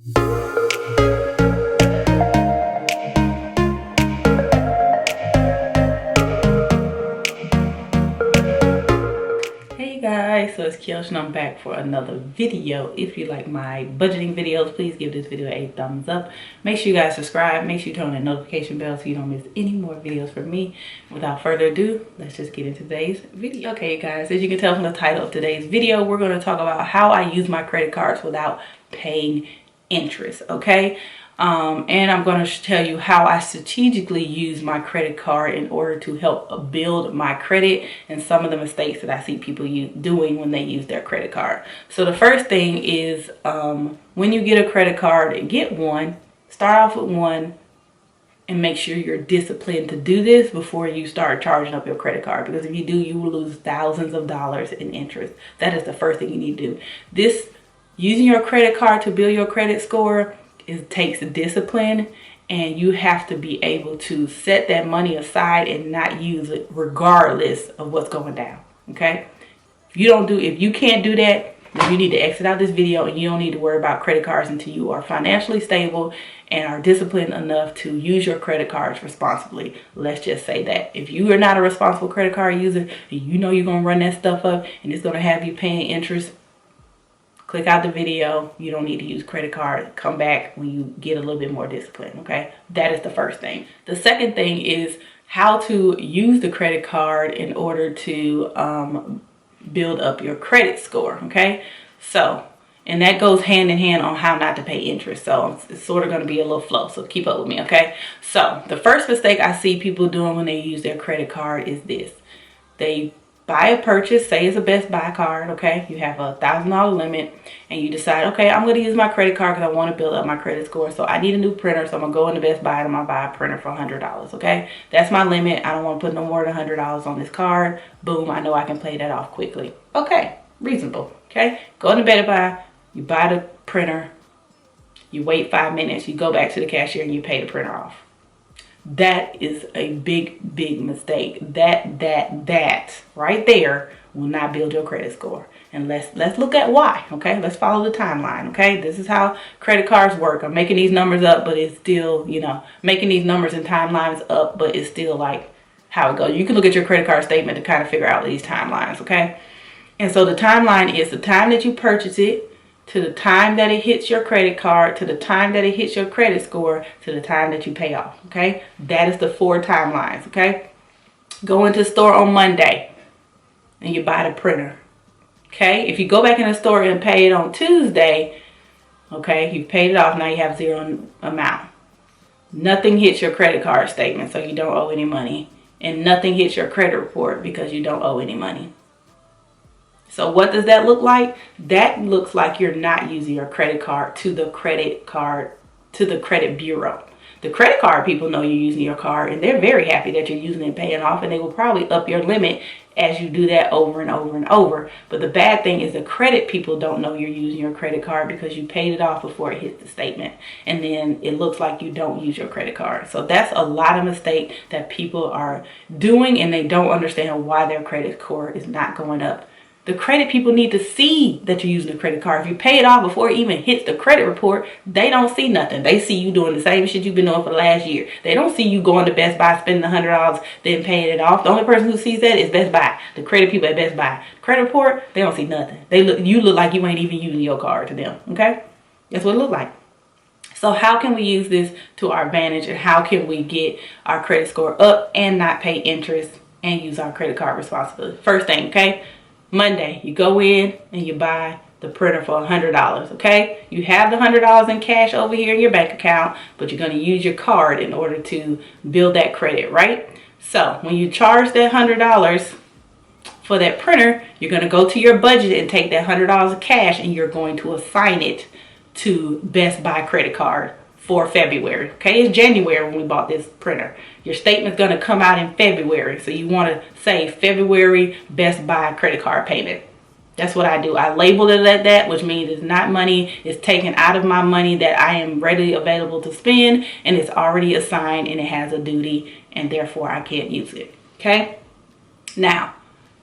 Hey guys, so it's Keoshia and I'm back for another video. If you like my budgeting videos, please give this video a thumbs up. Make sure you guys subscribe. Make sure you turn on that notification bell so you don't miss any more videos from me. Without further ado, let's just get into today's video. Okay guys, as you can tell from the title of today's video, we're going to talk about how I use my credit cards without paying interest, okay? And I'm going to tell you how I strategically use my credit card in order to help build my credit and some of the mistakes that I see people doing when they use their credit card. So the first thing is when you get a credit card, get one, start off with one, and make sure you're disciplined to do this before you start charging up your credit card, because if you do, you will lose thousands of dollars in interest. That is the first thing you need to do. Using your credit card to build your credit score, it takes discipline, and you have to be able to set that money aside and not use it regardless of what's going down. Okay, if you can't do that, then you need to exit out this video, and you don't need to worry about credit cards until you are financially stable and are disciplined enough to use your credit cards responsibly. Let's just say that if you are not a responsible credit card user, and you know you're going to run that stuff up and it's going to have you paying interest, click out the video. You don't need to use credit card. Come back when you get a little bit more discipline, okay? That is the first thing. The second thing is how to use the credit card in order to build up your credit score, okay? So, and that goes hand in hand on how not to pay interest. So it's sort of going to be a little flow, so keep up with me, okay? So the first mistake I see people doing when they use their credit card is this. They buy a purchase, say it's a Best Buy card, okay? You have a $1,000 limit, and you decide, okay, I'm going to use my credit card because I want to build up my credit score. So I need a new printer, so I'm going to go into Best Buy and I'm going to buy a printer for $100, okay? That's my limit. I don't want to put no more than $100 on this card. Boom, I know I can pay that off quickly. Okay, reasonable, okay? Go into Best Buy, you buy the printer, you wait 5 minutes, you go back to the cashier and you pay the printer off. That is a big, big mistake. That right there will not build your credit score. And let's look at why, okay? Let's follow the timeline, okay? This is how credit cards work. I'm making these numbers up, but it's still, making these numbers and timelines up, but it's still like how it goes. You can look at your credit card statement to kind of figure out these timelines, okay? And so the timeline is the time that you purchase it, to the time that it hits your credit card, to the time that it hits your credit score, to the time that you pay off, okay? That is the 4 timelines, okay? Go into the store on Monday and you buy the printer, okay? If you go back in the store and pay it on Tuesday, okay, you paid it off, now you have 0 amount. Nothing hits your credit card statement, so you don't owe any money. And nothing hits your credit report because you don't owe any money. So what does that look like? That looks like you're not using your credit card to the credit bureau. The credit card people know you're using your card, and they're very happy that you're using it and paying off, and they will probably up your limit as you do that over and over and over. But the bad thing is the credit people don't know you're using your credit card because you paid it off before it hits the statement, and then it looks like you don't use your credit card. So that's a lot of mistake that people are doing, and they don't understand why their credit score is not going up. The credit people need to see that you're using the credit card. If you pay it off before it even hits the credit report, they don't see nothing. They see you doing the same shit you've been doing for the last year. They don't see you going to Best Buy, spending $100, then paying it off. The only person who sees that is Best Buy. The credit people at Best Buy. Credit report, they don't see nothing. You look like you ain't even using your card to them, okay? That's what it looks like. So how can we use this to our advantage, and how can we get our credit score up and not pay interest and use our credit card responsibly? First thing, okay? Monday, you go in and you buy the printer for $100, okay? You have the $100 in cash over here in your bank account, but you're going to use your card in order to build that credit, right? So when you charge that $100 for that printer, you're going to go to your budget and take that $100 of cash, and you're going to assign it to Best Buy credit card for February, okay? It's January when we bought this printer. Your statement's going to come out in February, so you want to say February Best Buy credit card payment. That's what I do. I label it at that, which means it's not money. It's taken out of my money that I am readily available to spend, and it's already assigned, and it has a duty, and therefore I can't use it, okay? Now,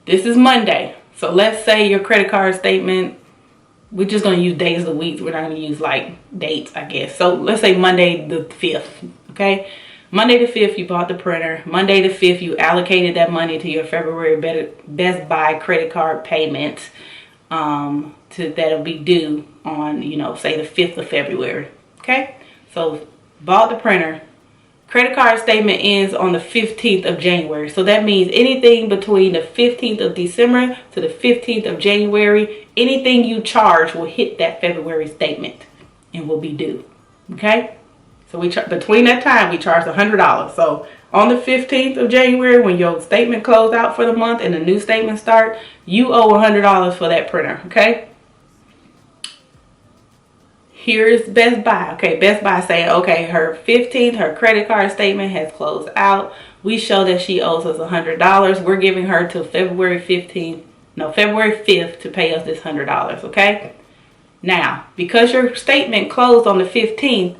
this is Monday, so let's say your credit card statement we're just going to use days of the week. We're not going to use like dates, I guess. So let's say Monday the 5th, okay? Monday the 5th, you bought the printer. Monday the 5th, you allocated that money to your February Best Buy credit card payments that'll be due on, you know, say the 5th of February, okay? So bought the printer. Credit card statement ends on the 15th of January. So that means anything between the 15th of December to the 15th of January, anything you charge will hit that February statement and will be due. Okay? So between that time, we charge $100. So on the 15th of January, when your statement closed out for the month and the new statement start, you owe $100 for that printer. Okay? Here's Best Buy. Okay, Best Buy saying, okay, her 15th, her credit card statement has closed out. We show that she owes us $100. We're giving her till February 5th to pay us this $100, okay? Now, because your statement closed on the 15th,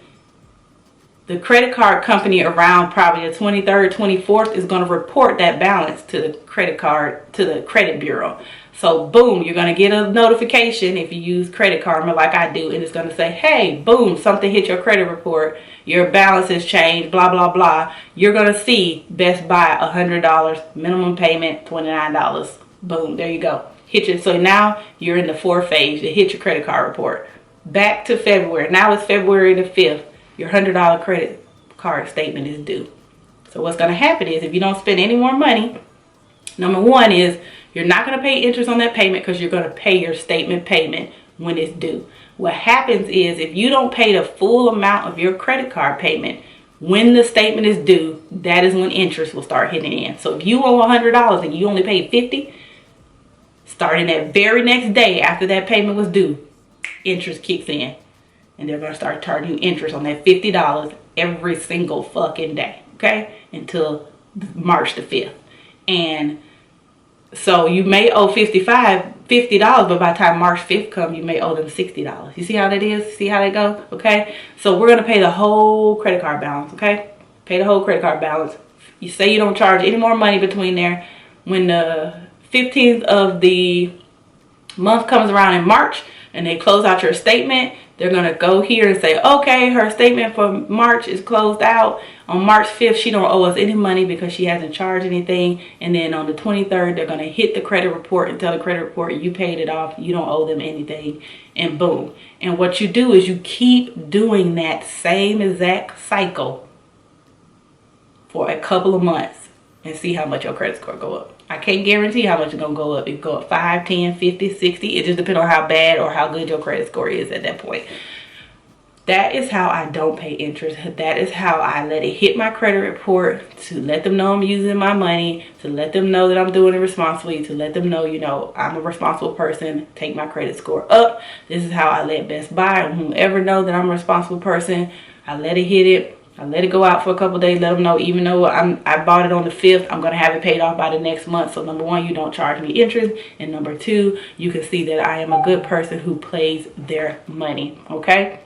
the credit card company around probably the 23rd, 24th is going to report that balance to the credit bureau. So boom, you're going to get a notification if you use Credit Karma like I do, and it's going to say, hey, boom, something hit your credit report, your balance has changed, blah, blah, blah. You're going to see Best Buy $100, minimum payment $29. Boom, there you go. Hit you. So now you're in the fourth phase. You hit your credit card report. Back to February. Now it's February the 5th. Your $100 credit card statement is due. So what's going to happen is if you don't spend any more money, number one is you're not going to pay interest on that payment because you're going to pay your statement payment when it's due. What happens is if you don't pay the full amount of your credit card payment when the statement is due, that is when interest will start hitting in. So if you owe $100 and you only paid $50, starting that very next day after that payment was due, interest kicks in. And they're going to start charging you interest on that $50 every single fucking day, okay? Until March the 5th. And so you may owe $50, but by the time March 5th comes, you may owe them $60. You see how that is? See how that goes? Okay? So we're going to pay the whole credit card balance, okay? Pay the whole credit card balance. You say you don't charge any more money between there. When the 15th of the month comes around in March and they close out your statement, they're going to go here and say, okay, her statement for March is closed out. On March 5th, she don't owe us any money because she hasn't charged anything. And then on the 23rd, they're going to hit the credit report and tell the credit report you paid it off. You don't owe them anything. And boom. And what you do is you keep doing that same exact cycle for a couple of months and see how much your credit score go up. I can't guarantee how much it's going to go up. It can go up 5, 10, 50, 60. It just depends on how bad or how good your credit score is at that point. That is how I don't pay interest. That is how I let it hit my credit report, to let them know I'm using my money, to let them know that I'm doing it responsibly, to let them know, you know, I'm a responsible person, take my credit score up. This is how I let Best Buy and whomever know that I'm a responsible person. I let it hit it. I let it go out for a couple of days, let them know even though I bought it on the 5th, I'm going to have it paid off by the next month. So number one, you don't charge me interest. And number two, you can see that I am a good person who plays their money. Okay?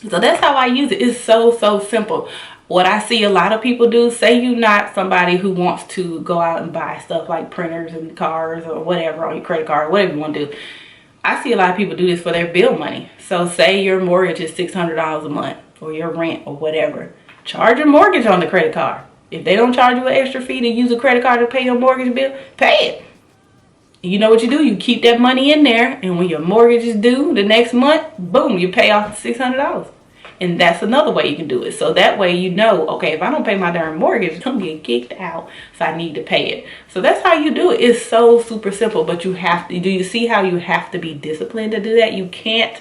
So that's how I use it. It's so simple. What I see a lot of people do, say you're not somebody who wants to go out and buy stuff like printers and cars or whatever on your credit card, whatever you want to do. I see a lot of people do this for their bill money. So say your mortgage is $600 a month or your rent or whatever. Charge your mortgage on the credit card. If they don't charge you an extra fee to use a credit card to pay your mortgage bill, pay it. And you know what you do? You keep that money in there, and when your mortgage is due the next month, boom, you pay off $600. And that's another way you can do it. So that way you know, okay, if I don't pay my darn mortgage, I'm getting kicked out, so I need to pay it. So that's how you do it. It's so super simple, but you have to, do you see how you have to be disciplined to do that? You can't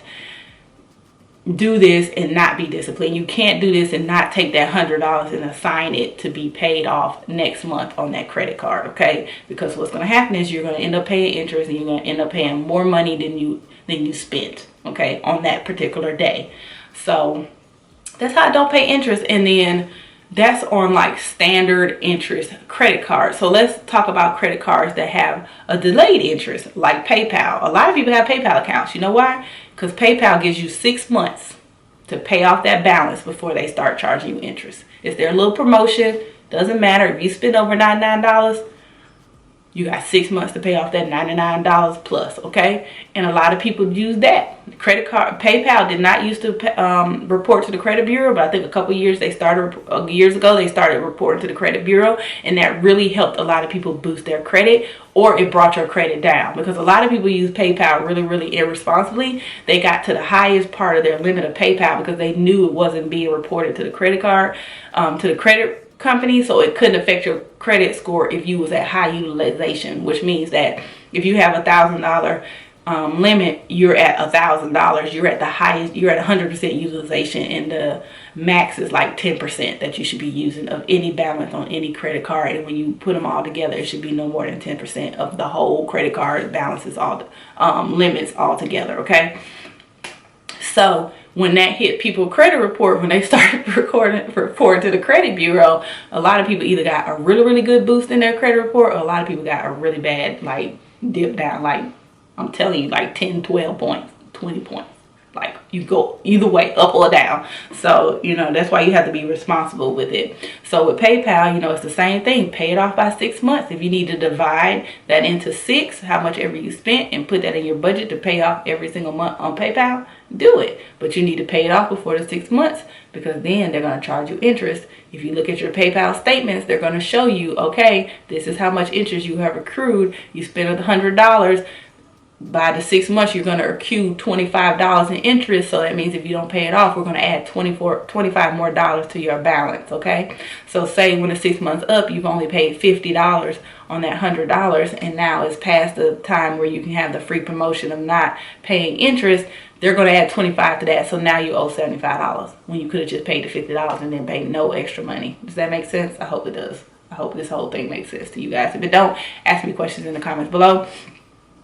do this and not be disciplined. You can't do this and not take that $100 and assign it to be paid off next month on that credit card, okay? Because what's going to happen is you're going to end up paying interest and you're going to end up paying more money than you spent, okay, on that particular day. So that's how I don't pay interest. And then that's on like standard interest credit cards. So let's talk about credit cards that have a delayed interest, like PayPal. A lot of people have PayPal accounts. You know why? Because PayPal gives you 6 months to pay off that balance before they start charging you interest. It's their little promotion. Doesn't matter if you spend over $99, You got 6 months to pay off that $99 plus, okay? And a lot of people use that. Credit card, PayPal did not used to report to the credit bureau, but I think a couple years years ago they started reporting to the credit bureau, and that really helped a lot of people boost their credit, or it brought your credit down, because a lot of people use PayPal really irresponsibly. They got to the highest part of their limit of PayPal because they knew it wasn't being reported to the credit card, to the credit company, so it couldn't affect your credit score if you was at high utilization, which means that if you have $1,000 limit, you're at $1,000, you're at the highest, you're at 100% utilization, and the max is like 10% that you should be using of any balance on any credit card. And when you put them all together, it should be no more than 10% of the whole credit card balances, all limits all together, okay? So when that hit people credit report, when they started reporting to the credit bureau, a lot of people either got a really good boost in their credit report, or a lot of people got a really bad like dip down, like I'm telling you, like 10, 12 points, 20 points. Like you go either way, up or down. So, you know, that's why you have to be responsible with it. So with PayPal, you know, it's the same thing. Pay it off by 6 months. If you need to divide that into 6, how much ever you spent, and put that in your budget to pay off every single month on PayPal, do it. But you need to pay it off before the 6 months, because then they're going to charge you interest. If you look at your PayPal statements, they're going to show you, okay, this is how much interest you have accrued. You spent $100. By the 6 months, you're going to accrue $25 in interest. So that means if you don't pay it off, we're going to add $25 more to your balance, okay? So say when the 6 months up, you've only paid $50 on that $100, and now it's past the time where you can have the free promotion of not paying interest. They're going to add $25 to that, so now you owe $75 when you could have just paid the $50 and then paid no extra money. Does that make sense? I hope it does. I hope this whole thing makes sense to you guys. If it don't, ask me questions in the comments below.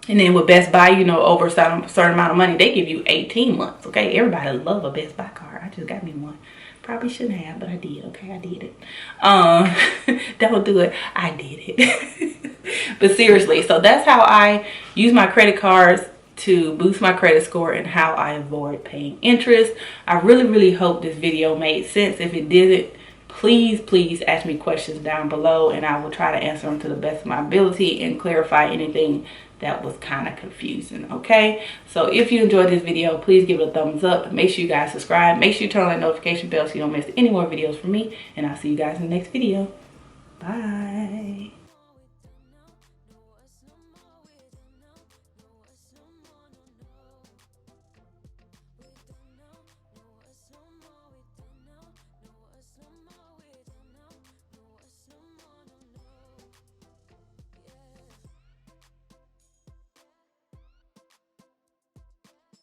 And then with Best Buy, you know, over a certain amount of money, they give you 18 months, okay? Everybody love a Best Buy card. I just got me one. Probably shouldn't have, but I did, okay? I did it. Don't do it. I did it. But seriously, so that's how I use my credit cards to boost my credit score, and how I avoid paying interest. I really hope this video made sense. If it didn't, please ask me questions down below, and I will try to answer them to the best of my ability and clarify anything that was kind of confusing, okay? So if you enjoyed this video, please give it a thumbs up. Make sure you guys subscribe. Make sure you turn on that notification bell so you don't miss any more videos from me, and I'll see you guys in the next video. Bye.